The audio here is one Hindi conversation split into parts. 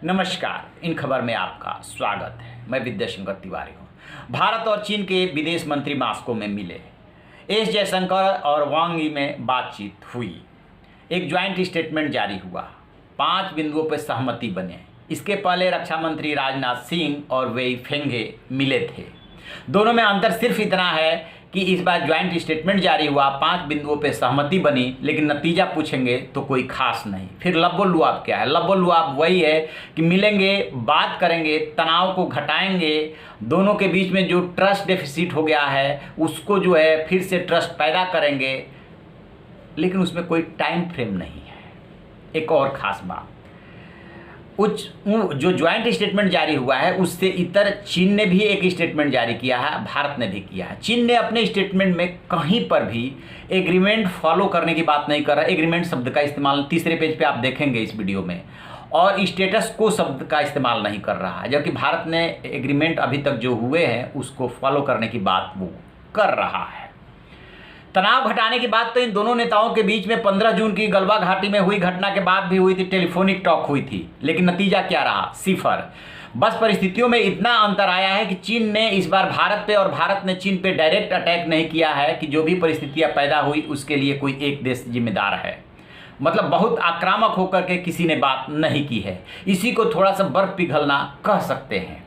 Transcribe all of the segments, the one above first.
नमस्कार, इन खबर में आपका स्वागत है। मैं विद्याशंकर तिवारी हूँ। भारत और चीन के विदेश मंत्री मॉस्को में मिले। एस जयशंकर और वांग यी में बातचीत हुई। एक ज्वाइंट स्टेटमेंट जारी हुआ। 5 बिंदुओं पर सहमति बने। इसके पहले रक्षा मंत्री राजनाथ सिंह और वेई फेंगे मिले थे। दोनों में अंतर सिर्फ इतना है कि इस बार ज्वाइंट स्टेटमेंट जारी हुआ, 5 बिंदुओं पे सहमति बनी, लेकिन नतीजा पूछेंगे तो कोई खास नहीं। फिर लबो-लुआब क्या है? लबो-लुआब वही है कि मिलेंगे, बात करेंगे, तनाव को घटाएंगे, दोनों के बीच में जो ट्रस्ट डेफिसिट हो गया है उसको जो है फिर से ट्रस्ट पैदा करेंगे, लेकिन उसमें कोई टाइम फ्रेम नहीं है। एक और ख़ास बात, जो ज्वाइंट स्टेटमेंट जारी हुआ है उससे इतर चीन ने भी एक स्टेटमेंट जारी किया है, भारत ने भी किया है। चीन ने अपने स्टेटमेंट में कहीं पर भी एग्रीमेंट फॉलो करने की बात नहीं कर रहा। एग्रीमेंट शब्द का इस्तेमाल तीसरे पेज पे आप देखेंगे इस वीडियो में, और स्टेटस को शब्द का इस्तेमाल नहीं कर रहा है, जबकि भारत ने एग्रीमेंट अभी तक जो हुए हैं उसको फॉलो करने की बात वो कर रहा है। तनाव घटाने की बात तो इन दोनों नेताओं के बीच में 15 जून की गलवा घाटी में हुई घटना के बाद भी हुई थी, टेलीफोनिक टॉक हुई थी, लेकिन नतीजा क्या रहा? सिफर। बस परिस्थितियों में इतना अंतर आया है कि चीन ने इस बार भारत पे और भारत ने चीन पे डायरेक्ट अटैक नहीं किया है कि जो भी परिस्थितियां पैदा हुई उसके लिए कोई एक देश जिम्मेदार है। मतलब बहुत आक्रामक होकर के किसी ने बात नहीं की है। इसी को थोड़ा सा बर्फ पिघलना कह सकते हैं।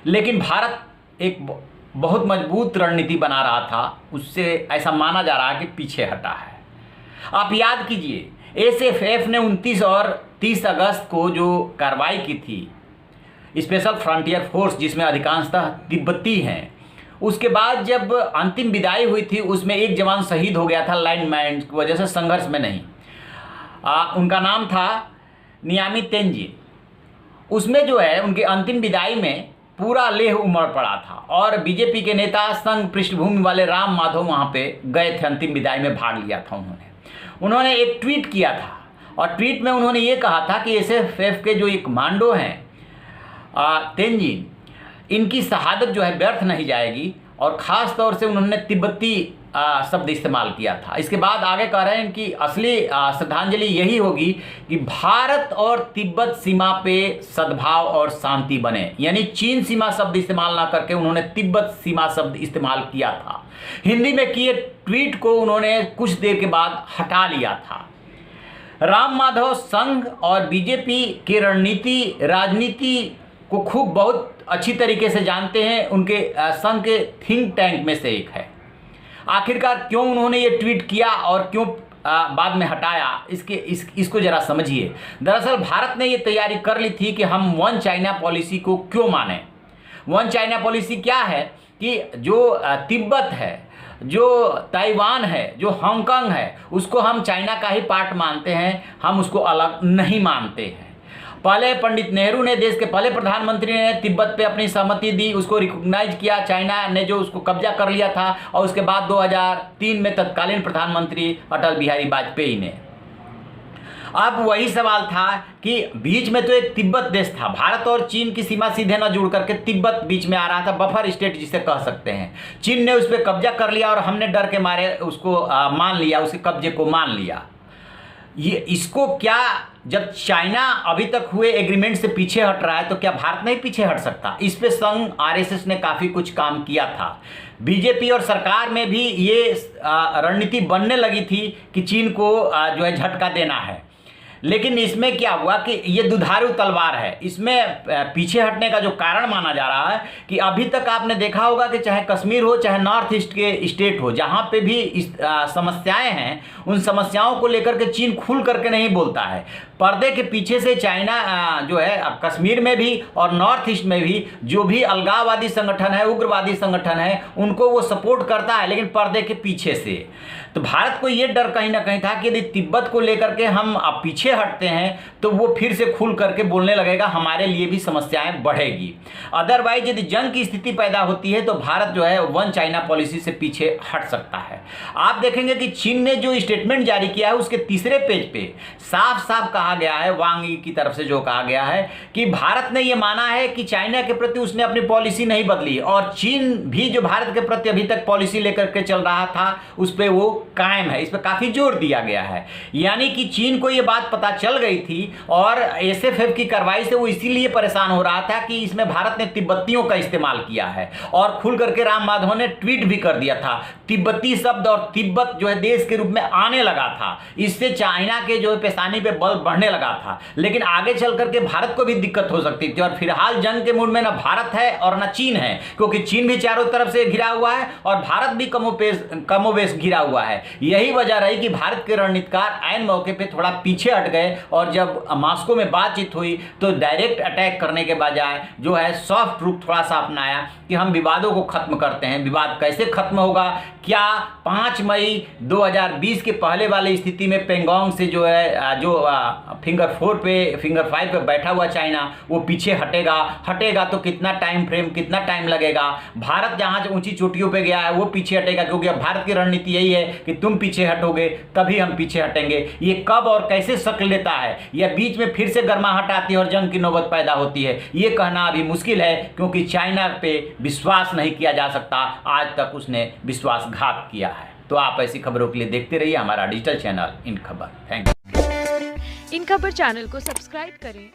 लेकिन भारत एक बहुत मजबूत रणनीति बना रहा था, उससे ऐसा माना जा रहा है कि पीछे हटा है। आप याद कीजिए, एसएफएफ ने 29 और 30 अगस्त को जो कार्रवाई की थी, स्पेशल फ्रंटियर फोर्स जिसमें अधिकांशतः तिब्बती हैं, उसके बाद जब अंतिम विदाई हुई थी उसमें एक जवान शहीद हो गया था लाइनमैन की वजह से, संघर्ष में नहीं। उनका नाम था नियामी तेंजिन। उसमें जो है उनकी अंतिम विदाई में पूरा लेह उमड़ पड़ा था और बीजेपी के नेता संघ पृष्ठभूमि वाले राम माधव वहाँ पे गए थे, अंतिम विदाई में भाग लिया था उन्होंने एक ट्वीट किया था और ट्वीट में उन्होंने ये कहा था कि एसएफएफ के जो एक कमांडो हैं तेंजिन, इनकी शहादत जो है व्यर्थ नहीं जाएगी, और ख़ास तौर से उन्होंने तिब्बती शब्द इस्तेमाल किया था। इसके बाद आगे कह रहे हैं कि असली श्रद्धांजलि यही होगी कि भारत और तिब्बत सीमा पे सद्भाव और शांति बने। यानी चीन सीमा शब्द इस्तेमाल ना करके उन्होंने तिब्बत सीमा शब्द इस्तेमाल किया था। हिंदी में किए ट्वीट को उन्होंने कुछ देर के बाद हटा लिया था। राम माधव संघ और बीजेपी के राजनीति को खूब बहुत अच्छी तरीके से जानते हैं। उनके संघ के थिंक टैंक में से एक है। आखिरकार क्यों उन्होंने ये ट्वीट किया और क्यों बाद में हटाया, इसको जरा समझिए। दरअसल भारत ने ये तैयारी कर ली थी कि हम वन चाइना पॉलिसी को क्यों माने। वन चाइना पॉलिसी क्या है कि जो तिब्बत है, जो ताइवान है, जो हांगकांग है, उसको हम चाइना का ही पार्ट मानते हैं, हम उसको अलग नहीं मानते हैं। पहले पंडित नेहरू ने, देश के पहले प्रधानमंत्री ने तिब्बत पे अपनी सहमति दी, उसको रिकॉग्नाइज किया चाइना ने जो उसको कब्जा कर लिया था, और उसके बाद 2003 में तत्कालीन प्रधानमंत्री अटल बिहारी वाजपेयी ने। अब वही सवाल था कि बीच में तो एक तिब्बत देश था, भारत और चीन की सीमा सीधे न जुड़ करके तिब्बत बीच में आ रहा था, बफर स्टेट जिसे कह सकते हैं। चीन ने उस पर कब्जा कर लिया और हमने डर के मारे उसको मान लिया, उसके कब्जे को मान लिया। इसको क्या, जब चाइना अभी तक हुए एग्रीमेंट से पीछे हट रहा है तो क्या भारत नहीं पीछे हट सकता? इस पे संघ आरएसएस ने काफ़ी कुछ काम किया था। बीजेपी और सरकार में भी ये रणनीति बनने लगी थी कि चीन को जो है झटका देना है। लेकिन इसमें क्या हुआ कि ये दुधारू तलवार है। इसमें पीछे हटने का जो कारण माना जा रहा है कि अभी तक आपने देखा होगा कि चाहे कश्मीर हो, चाहे नॉर्थ ईस्ट के स्टेट हो, जहाँ पे भी समस्याएं हैं, उन समस्याओं को लेकर के चीन खुल करके नहीं बोलता है। पर्दे के पीछे से चाइना जो है कश्मीर में भी और नॉर्थ ईस्ट में भी जो भी अलगाववादी संगठन है, उग्रवादी संगठन है, उनको वो सपोर्ट करता है, लेकिन पर्दे के पीछे से। तो भारत को ये डर कहीं ना कहीं था कि यदि तिब्बत को लेकर के हम अब पीछे हटते हैं तो वो फिर से खुल करके बोलने लगेगा, हमारे लिए भी समस्याएं बढ़ेगी। अदरवाइज यदि जंग की स्थिति पैदा होती है तो भारत जो है वन चाइना पॉलिसी से पीछे हट सकता है। आप देखेंगे कि चीन ने जो स्टेटमेंट जारी किया है उसके तीसरे पेज पे साफ साफ कहा गया है, वांग यी की तरफ से जो कहा गया है कि भारत ने ये माना है कि चाइना के प्रति उसने अपनी पॉलिसी नहीं बदली, और चीन भी जो भारत के प्रति अभी तक पॉलिसी लेकर के चल रहा था उस पर वो कायम है, इस पर काफ़ी जोर दिया गया है। यानी कि चीन को ये बात पता चल गई थी और SFF की कार्रवाई से वो इसीलिए परेशान हो रहा था कि इसमें भारत ने तिब्बतियों का इस्तेमाल किया है। और खुल करके राम माधव ने ट्वीट भी कर दिया था, तिब्बती शब्द और तिब्बत जो है देश के रूप में आने लगा था, इससे चाइना के जो पेशानी पे बल बढ़ने लगा था। लेकिन आगे चल करके भारत को भी दिक्कत हो सकती थी। और फिलहाल जंग के मूड में ना भारत है और ना चीन है, क्योंकि चीन भी चारों तरफ से घिरा हुआ है और भारत भी कमोबेश घिरा हुआ है। यही वजह रही कि भारत के रणनीतिकार ऐन मौके पे थोड़ा पीछे हट गए और जब मॉस्को में बातचीत हुई तो डायरेक्ट अटैक करने के बजाय जो है सॉफ्ट रुख थोड़ा सा अपनाया कि हम विवादों को खत्म करते हैं। विवाद कैसे खत्म होगा? क्या 5 मई 2020 के पहले वाली स्थिति में पेंगोंग से जो है फिंगर 5 पे बैठा हुआ चाइना वो पीछे हटेगा तो कितना टाइम लगेगा? भारत जहां ऊंची चोटियों पे गया है वो पीछे हटेगा, क्योंकि अब भारत की रणनीति यही है कि तुम पीछे हटोगे तभी हम पीछे हटेंगे। ये कब और कैसे शक्ल लेता है, या बीच में फिर से गर्माहट आती है और जंग की नौबत पैदा होती है, ये कहना अभी मुश्किल है, क्योंकि चाइना पे विश्वास नहीं किया जा सकता। आज तक उसने विश्वासघात किया है। तो आप ऐसी खबरों के लिए देखते रहिए हमारा डिजिटल चैनल इन खबर। Thank you. इन खबर चैनल को सब्सक्राइब करें